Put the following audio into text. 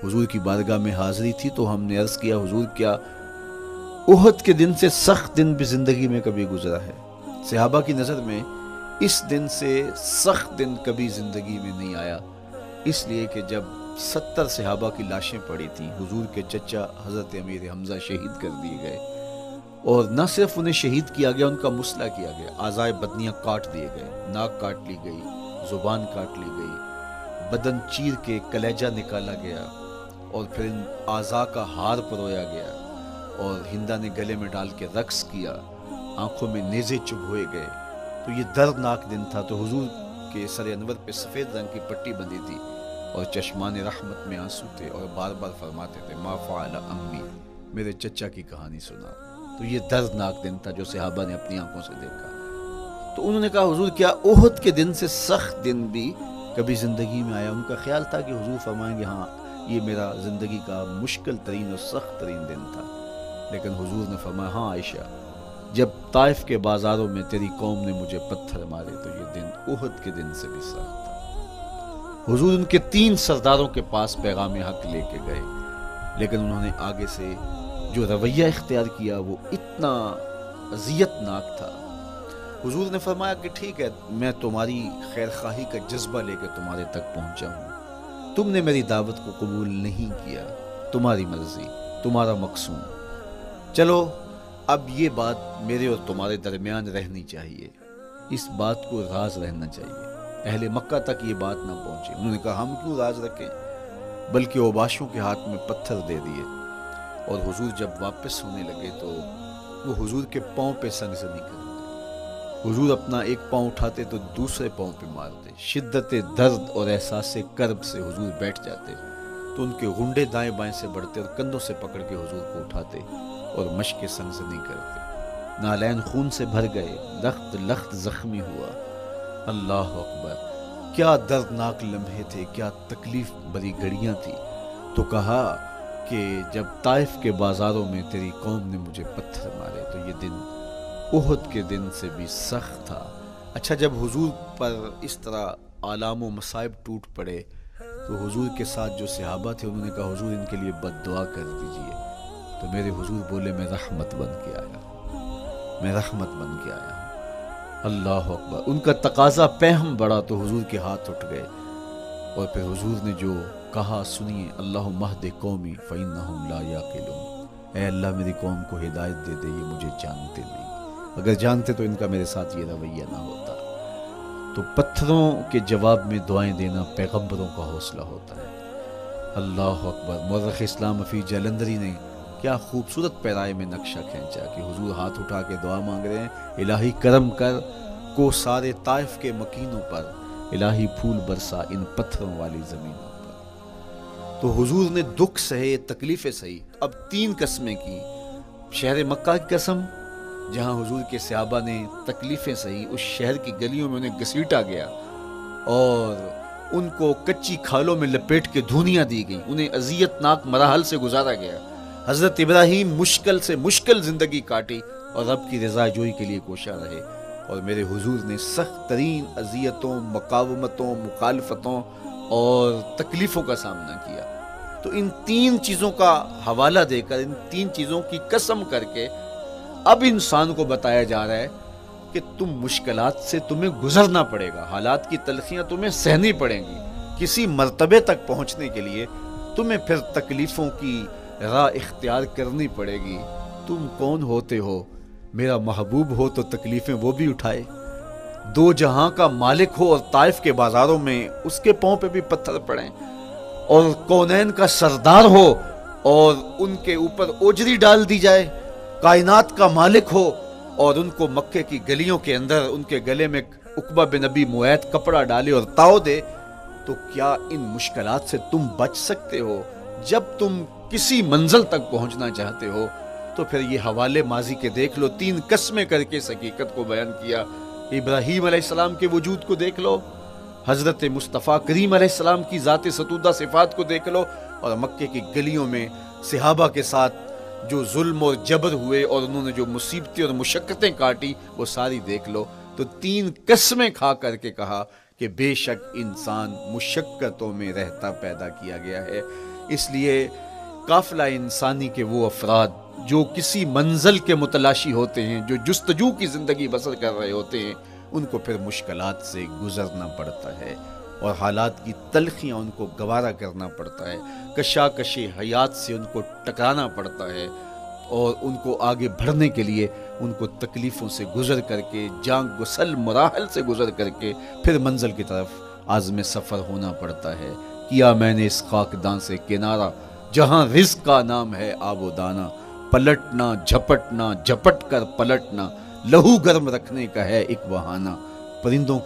حضور کی بارگاہ میں حاضری تھی تو ہم نے عرض کیا حضور کیا احد کے دن سے سخت دن بھی زندگی میں کبھی گزرا ہے؟ صحابہ کی نظر میں اس دن سے سخت دن کبھی زندگی میں نہیں آیا، اس لیے کہ جب 70 صحابہ کی لاشیں پڑی تھیں، حضور کے چچا حضرت امیر حمزہ شہید کر دیے گئے، اور نہ صرف انہیں شہید کیا گیا، ان کا مسئلہ کیا گیا، اعضائے بدنیاں کاٹ دیے گئے، ناک کاٹ لی گئی، زبان کاٹ لی گئی، بدن چیر کے کلیجہ نکالا گیا، اور پھر ان اعضاء کا ہار پرویا گیا، اور ہندا نے گلے میں ڈال کے رقص کیا، آنکھوں میں نیزے چبھوئے گئے۔ تو یہ دردناک دن تھا۔ تو حضور کے سر انور پہ سفید رنگ کی پٹی بندھی تھی اور چشمان رحمت میں آنسو تھے، اور بار بار فرماتے تھے ما فعل امی، میرے چچا کی کہانی سنا۔ تو یہ دردناک دن تھا جو صحابہ نے اپنی آنکھوں سے دیکھا۔ تو انہوں نے کہا حضور کیا احد کے دن سے سخت دن بھی کبھی زندگی میں آیا؟ ان کا خیال تھا کہ حضور فرمائیں گے ہاں یہ میرا زندگی کا مشکل ترین اور سخت ترین دن تھا، لیکن حضور نے فرمایا ہاں عائشہ، جب طائف کے بازاروں میں تیری قوم نے مجھے پتھر مارے تو یہ دن احد کے دن سے بھی سخت تھا۔ حضور ان کے 3 سرداروں کے پاس پیغام حق لے کے گئے، لیکن انہوں نے آگے سے جو رویہ اختیار کیا وہ اتنا اذیت ناک تھا۔ حضور نے فرمایا کہ ٹھیک ہے، میں تمہاری خیر خواہی کا جذبہ لے کے تمہارے تک پہنچا ہوں، تم نے میری دعوت کو قبول نہیں کیا، تمہاری مرضی، تمہارا مقصود، چلو اب یہ بات میرے اور تمہارے درمیان رہنی چاہیے، اس بات کو راز رہنا چاہیے، اہل مکہ تک یہ بات نہ پہنچے۔ انہوں نے کہا ہم کیوں راز رکھیں، بلکہ اوباشوں کے ہاتھ میں پتھر دے دیے، اور حضور جب واپس ہونے لگے تو وہ حضور کے پاؤں پہ سنگسنی کرتے، حضور اپنا ایک پاؤں اٹھاتے تو دوسرے پاؤں پہ مارتے، شدت درد اور احساس کرب سے حضور بیٹھ جاتے تو ان کے غنڈے دائیں بائیں سے بڑھتے اور کندھوں سے پکڑ کے حضور کو اٹھاتے اور مشق سنگسنی کرتے، نالین خون سے بھر گئے، لخت لخت زخمی ہوا۔ اللہ اکبر، کیا دردناک لمحے تھے، کیا تکلیف بھری گھڑیاں تھی۔ تو کہا کہ جب طائف کے بازاروں میں تیری قوم نے مجھے پتھر مارے تو یہ دن احد کے دن سے بھی سخت تھا۔ اچھا، جب حضور پر اس طرح آلام و مصائب ٹوٹ پڑے تو حضور کے ساتھ جو صحابہ تھے انہوں نے کہا حضور ان کے لیے بد دعا کر دیجئے، تو میرے حضور بولے میں رحمت بن کے آیا ہوں، میں رحمت بن کے آیا ہوں۔ اللہ اکبر، ان کا تقاضا پہم بڑا تو حضور کے ہاتھ اٹھ گئے، اور پھر حضور نے جو کہا سنیے، اللہم اہد قومی فإنہم لا یعقلون، اے اللہ میری قوم کو ہدایت دے دے، یہ مجھے جانتے نہیں، اگر جانتے تو ان کا میرے ساتھ یہ رویہ نہ ہوتا۔ تو پتھروں کے جواب میں دعائیں دینا پیغمبروں کا حوصلہ ہوتا ہے۔ اللہ اکبر، مورخ اسلام حفیظ جلندری نے کیا خوبصورت پیرائے میں نقشہ کھینچا کہ حضور ہاتھ اٹھا کے دعا مانگ رہے ہیں، الہی کرم کر کو سارے طائف کے مکینوں پر، الہی پھول برسا ان پتھروں والی زمینوں پر۔ تو حضور نے دکھ سہے، تکلیفیں سہی، اب 3 قسمیں کی۔ شہر مکہ کی قسم جہاں حضور کے صحابہ نے تکلیفیں سہی، اس شہر کی گلیوں میں انہیں گھسیٹا گیا اور ان کو کچی کھالوں میں لپیٹ کے دھونیاں دی گئی، انہیں اذیت ناک مراحل سے گزارا گیا۔ حضرت ابراہیم مشکل سے مشکل زندگی کاٹی اور رب کی رضا جوئی کے لیے کوشاں رہے، اور میرے حضور نے سخت ترین اذیتوں، مقاومتوں، مخالفتوں اور تکلیفوں کا سامنا کیا۔ تو ان 3 چیزوں کا حوالہ دے کر، ان 3 چیزوں کی قسم کر کے اب انسان کو بتایا جا رہا ہے کہ تم مشکلات سے تمہیں گزرنا پڑے گا، حالات کی تلخیاں تمہیں سہنی پڑیں گی، کسی مرتبے تک پہنچنے کے لیے تمہیں پھر تکلیفوں کی راہ اختیار کرنی پڑے گی۔ تم کون ہوتے ہو؟ میرا محبوب ہو تو تکلیفیں وہ بھی اٹھائے، 2 جہاں کا مالک ہو اور طائف کے بازاروں میں اس کے پاؤں پہ بھی پتھر پڑیں، اور کونین کا سردار ہو اور ان کے اوپر اوجری ڈال دی جائے، کائنات کا مالک ہو اور ان کو مکے کی گلیوں کے اندر ان کے گلے میں عقبہ بن ابی معیط کپڑا ڈالے اور تاؤ دے، تو کیا ان مشکلات سے تم بچ سکتے ہو؟ جب تم کسی منزل تک پہنچنا چاہتے ہو تو پھر یہ حوالے ماضی کے دیکھ لو، 3 قسمیں کر کے اس حقیقت کو بیان کیا۔ ابراہیم علیہ السلام کے وجود کو دیکھ لو، حضرت مصطفیٰ کریم علیہ السلام کی ذات ستودہ صفات کو دیکھ لو، اور مکے کی گلیوں میں صحابہ کے ساتھ جو ظلم اور جبر ہوئے اور انہوں نے جو مصیبتیں اور مشقتیں کاٹی وہ ساری دیکھ لو۔ تو 3 قسمیں کھا کر کے کہا کہ بے شک انسان مشقتوں میں رہتا پیدا کیا گیا ہے۔ اس لیے قافلہ انسانی کے وہ افراد جو کسی منزل کے متلاشی ہوتے ہیں، جو جستجو کی زندگی بسر کر رہے ہوتے ہیں، ان کو پھر مشکلات سے گزرنا پڑتا ہے اور حالات کی تلخیاں ان کو گوارا کرنا پڑتا ہے، کشاکش حیات سے ان کو ٹکرانا پڑتا ہے، اور ان کو آگے بڑھنے کے لیے ان کو تکلیفوں سے گزر کر کے، جان گسل مراحل سے گزر کر کے پھر منزل کی طرف عازم سفر ہونا پڑتا ہے۔ کیا میں نے اس خاکدان سے کنارہ، جہاں رزق کا نام ہے آب و دانہ، پلٹنا جھپٹنا جھپٹ کر پلٹنا، لہو گرم رکھنے کا ہے ایک بہانہ، پرندوں